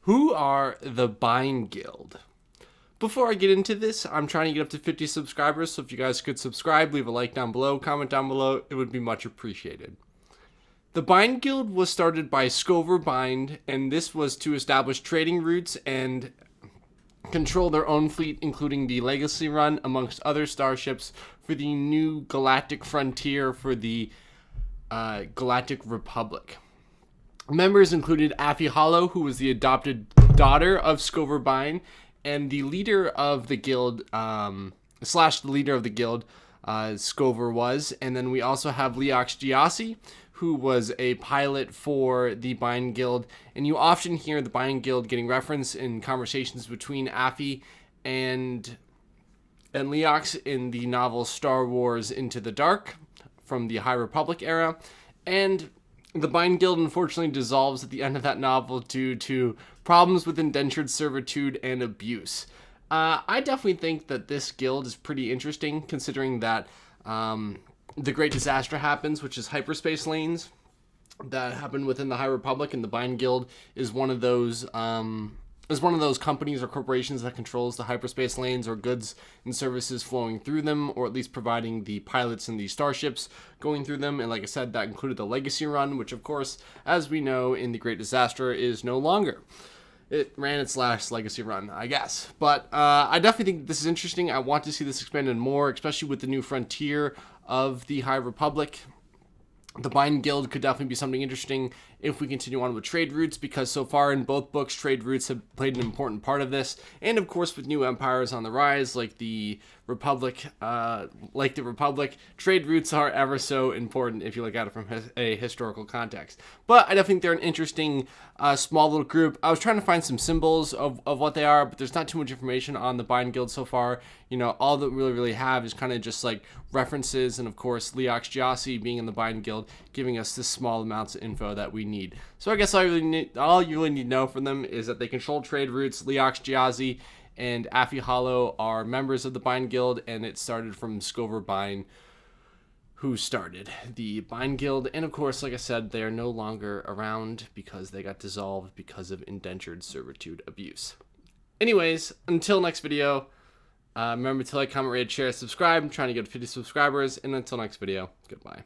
Who are the Byne Guild? Before I get into this, I'm trying to get up to 50 subscribers, so if you guys could subscribe, leave a like down below, comment down below, it would be much appreciated. The Byne Guild was started by Scover Byne, and this was to establish trading routes and control their own fleet, including the Legacy Run, amongst other starships, for the new galactic frontier for the Galactic Republic. Members included Affie Hollow, who was the adopted daughter of Scover Byne, and the leader of the guild, Scover was. And then we also have Leox Giassi, who was a pilot for the Byne Guild. And you often hear the Byne Guild getting referenced in conversations between Affie and Leox in the novel Star Wars Into the Dark from the High Republic era. And the Byne Guild unfortunately dissolves at the end of that novel due to problems with indentured servitude and abuse. I definitely think that this guild is pretty interesting, considering that the Great Disaster happens, which is hyperspace lanes that happen within the High Republic, and the Byne Guild is one of those companies or corporations that controls the hyperspace lanes or goods and services flowing through them, or at least providing the pilots and the starships going through them. And like I said, that included the Legacy Run, which of course, as we know in the Great Disaster, is no longer. It ran its last Legacy Run, I guess. But I definitely think this is interesting. I want to see this expanded more, especially with the new frontier of the High Republic. The Byne Guild could definitely be something interesting if we continue on with trade routes, because so far in both books, trade routes have played an important part of this. And of course, with new empires on the rise, like the Republic, trade routes are ever so important if you look at it from a historical context. But I definitely think they're an interesting, small little group. I was trying to find some symbols of what they are, but there's not too much information on the Byne Guild so far. You know, all that we really have is kind of just like references, and of course, Leox Giassi being in the Byne Guild, giving us this small amounts of info that we need. So I guess all you really need to know from them is that they control trade routes. Leox Giassi and Affie Hollow are members of the Byne Guild, and it started from Scover Byne, who started the Byne Guild. And of course, like I said, they are no longer around because they got dissolved because of indentured servitude abuse. Anyways, until next video, remember to like, comment, rate, share, subscribe. I'm trying to get 50 subscribers, and until next video, goodbye.